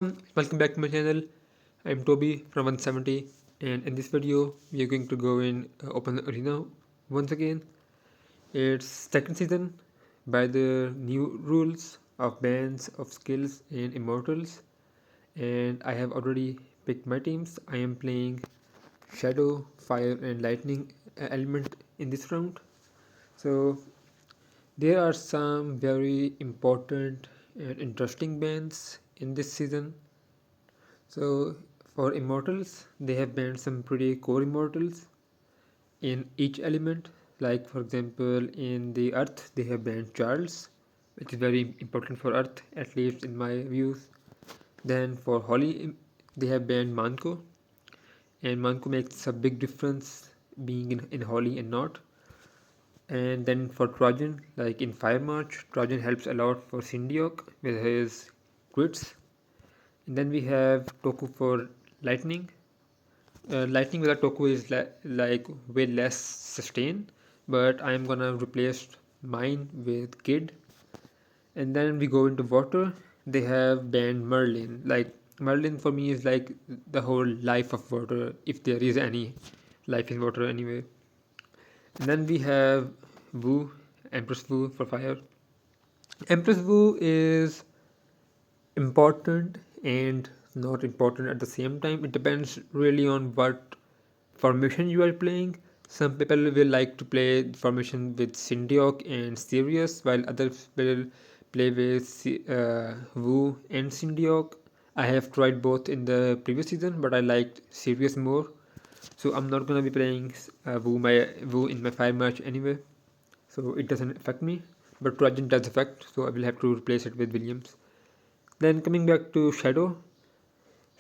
Welcome back to my channel. I'm Toby from 170, and in this video we are going to go in open arena once again. It's second season by the new rules of bans of skills and immortals, and I have already picked my teams. I am playing shadow, fire, and lightning element in this round. So there are some very important and interesting bans in this season. So for immortals, they have banned some pretty core immortals in each element. Like for example, in the Earth, they have banned Charles, which is very important for Earth, at least in my views. Then for Holly, they have banned Manko, and Manko makes a big difference being in Holly and not. And then for Trojan, like in Fire March, Trojan helps a lot for Syndiok with his crits. And then we have Toku for Lightning. Lightning without Toku is like way less sustain, but I'm gonna replace mine with Kid. And then we go into water. They have banned Merlin. Like Merlin for me is like the whole life of water, if there is any life in water anyway. And then we have Wu, Empress Wu for fire. Empress Wu is important and not important at the same time. It depends really on what formation you are playing. Some people will like to play formation with Syndiok and Sirius, while others will play with Wu and Syndiok. I have tried both in the previous season, but I liked Sirius more. So I'm not gonna be playing Wu in my fire match anyway. So it doesn't affect me. But Trojan does affect, so I will have to replace it with Williams. Then coming back to Shadow,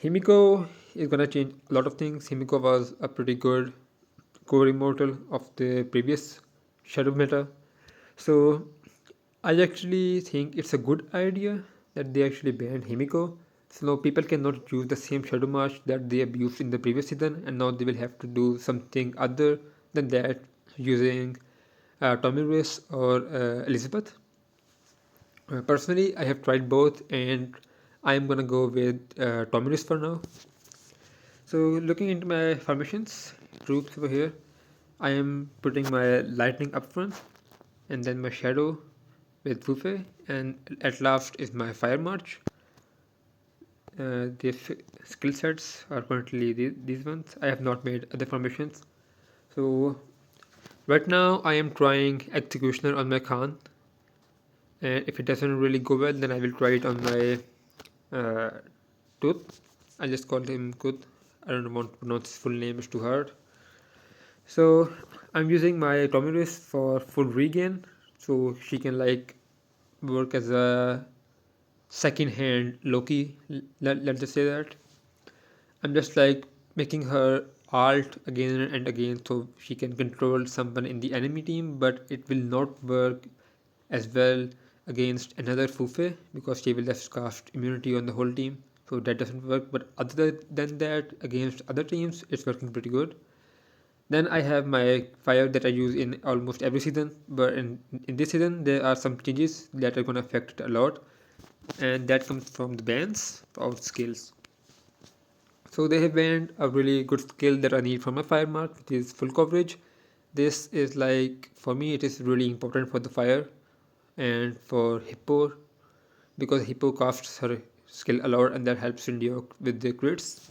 Himiko is gonna change a lot of things. Himiko was a pretty good core immortal of the previous Shadow meta. So I actually think it's a good idea that they actually banned Himiko. So now people cannot use the same Shadow March that they have used in the previous season, and now they will have to do something other than that using Tommy Race or Elizabeth. Personally, I have tried both, and I am gonna go with Tommy Race for now. So looking into my formations, troops over here, I am putting my lightning up front, and then my shadow with Fufe, and at last is my fire march. The skill sets are currently these ones. I have not made other formations. So right now I am trying executioner on my Khan, and if it doesn't really go well, then I will try it on my Tooth. I just called him Kut. I don't want to pronounce his full name; it's too hard. So I'm using my Tomiris for full regain, so she can like work as a second hand Loki. Let's just say that. I'm just like making her alt again and again so she can control someone in the enemy team, but it will not work as well against another Fufe because she will just cast immunity on the whole team. So that doesn't work. But other than that, against other teams, it's working pretty good. Then I have my fire that I use in almost every season, but in this season there are some changes that are gonna affect it a lot, and that comes from the bans of skills. So they have banned a really good skill that I need from my fire mark, which is full coverage. This is like for me it is really important for the fire and for Hippo because Hippo casts her skill a lot and that helps India with the crits.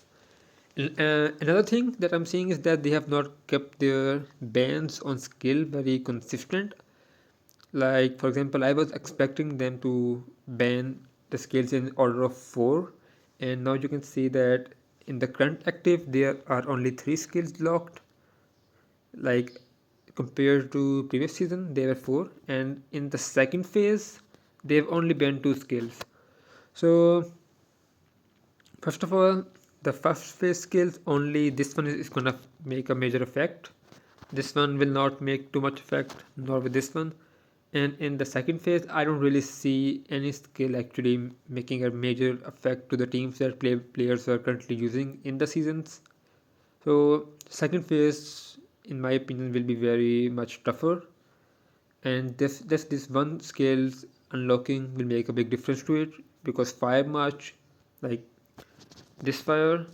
Another thing that I'm seeing is that they have not kept their bans on skill very consistent. Like, for example, I was expecting them to ban the skills in order of 4, and now you can see that in the current active, there are only 3 skills locked. Like, compared to previous season, there were 4, and in the second phase, they've only banned 2 skills. So, first of all, the first phase skills only this one is gonna make a major effect. This one will not make too much effect, nor with this one. And in the second phase, I don't really see any skill actually making a major effect to the teams that players are currently using in the seasons. So second phase, in my opinion, will be very much tougher. And this one skills unlocking will make a big difference to it because fire march, like This fire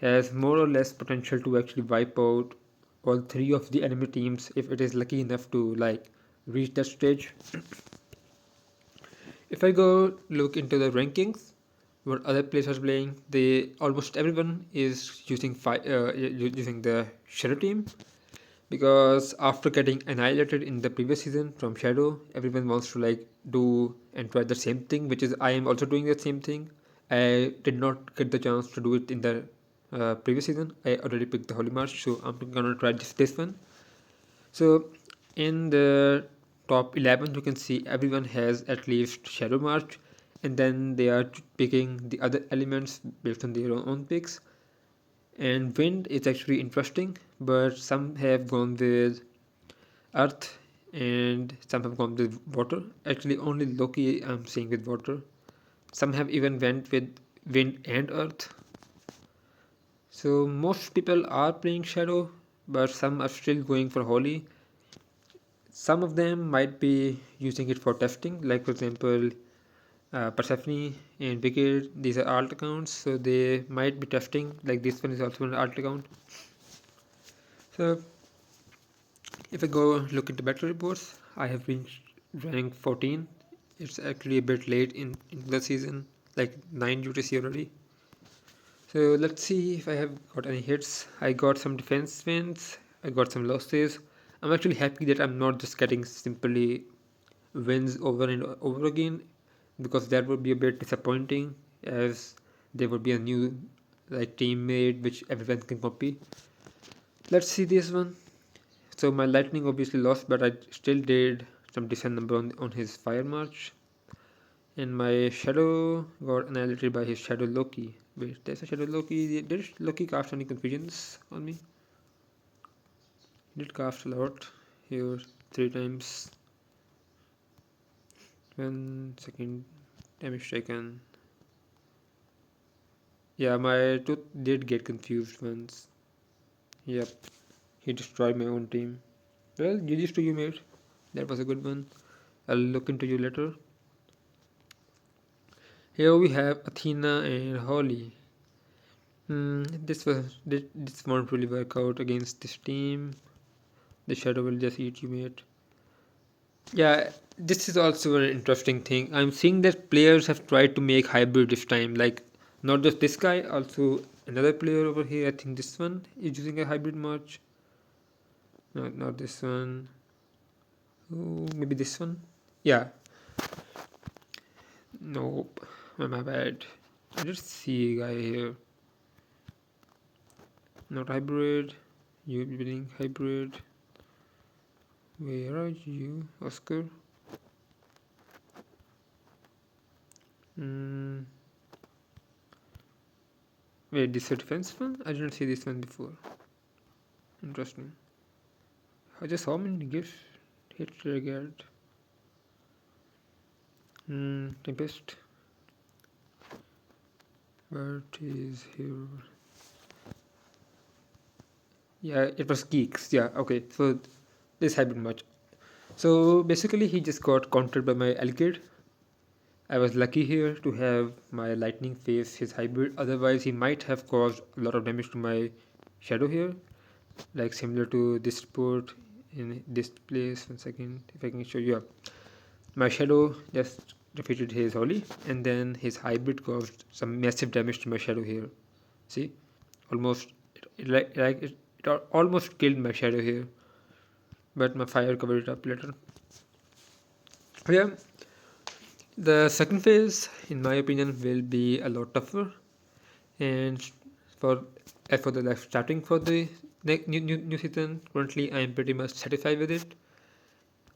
has more or less potential to actually wipe out all three of the enemy teams if it is lucky enough to like reach that stage. If I go look into the rankings, what other players are playing, they almost everyone is using using the Shadow team, because after getting annihilated in the previous season from Shadow, everyone wants to like do and try the same thing, which is I am also doing the same thing. I did not get the chance to do it in the previous season. I already picked the Holy March, so I'm gonna try this one. So in the top 11, you can see everyone has at least Shadow March, and then they are picking the other elements based on their own picks. And wind is actually interesting, but some have gone with earth and some have gone with water. Actually, only Loki I'm seeing with water. Some have even went with wind and earth. So most people are playing Shadow, but some are still going for Holy. Some of them might be using it for testing, like for example, Persephone and Wicked. These are alt accounts, so they might be testing. Like this one is also an alt account. So if I go look into battle reports, I have reached rank 14. It's actually a bit late in the season, like 9 UTC already. So let's see if I have got any hits. I got some defense wins, I got some losses. I'm actually happy that I'm not just getting simply wins over and over again, because that would be a bit disappointing, as there would be a new like teammate which everyone can copy. Let's see this one. So my lightning obviously lost, but I still did some decent number on his fire march. And my shadow got annihilated by his shadow Loki. Wait, there's a shadow Loki. Did Loki cast any confusions on me? He did cast a lot here, 3 times. 1 second, damage taken. Yeah, my tooth did get confused once. Yep, he destroyed my own team. Well, GG's to you, mate. That was a good one. I'll look into you later. Here we have Athena and Holly. This won't really work out against this team. The shadow will just eat you, mate. Yeah, this is also an interesting thing. I'm seeing that players have tried to make hybrid this time. Like, not just this guy, also another player over here. I think this one is using a hybrid march. No, not this one. Oh, maybe this one. Yeah. Nope. My bad. I just see a guy here. Not hybrid. You being hybrid. Where are you, Oscar? Hmm. Wait, this is a defense one? I didn't see this one before. Interesting. I just how many gifts hit did I get? Tempest. What is here? Yeah, it was geeks. Yeah, okay. So this hybrid much. So basically, he just got countered by my Alkid. I was lucky here to have my lightning face his hybrid. Otherwise, he might have caused a lot of damage to my shadow here, like similar to this report in this place. 1 second, if I can show you up. My shadow just defeated his holy, and then his hybrid caused some massive damage to my shadow here. See, almost it almost killed my shadow here, but my fire covered it up later. Yeah, the second phase, in my opinion, will be a lot tougher, and for as for the like starting for the new season, currently I am pretty much satisfied with it.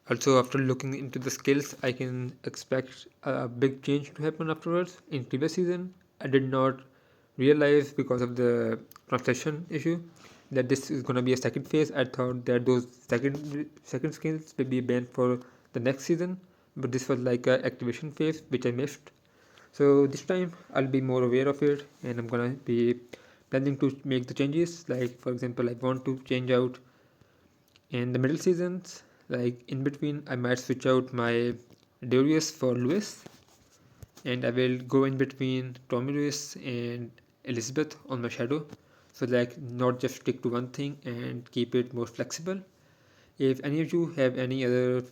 Also, after looking into the skills, I can expect a big change to happen afterwards. In previous season, I did not realize because of the translation issue that this is gonna be a second phase. I thought that those second skills will be banned for the next season, but this was like a activation phase which I missed. So this time I'll be more aware of it, and I'm gonna be planning to make the changes. Like for example, I want to change out in the middle seasons, like in between, I might switch out my Darius for Lewis, and I will go in between Tommy Lewis and Elizabeth on my shadow. So like not just stick to one thing and keep it more flexible. If any of you have any other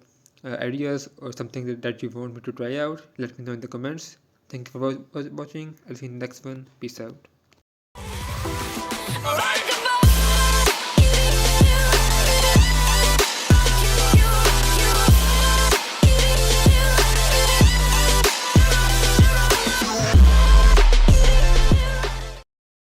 ideas or something that you want me to try out, let me know in the comments. Thank you for watching. I'll see you in the next one. Peace out.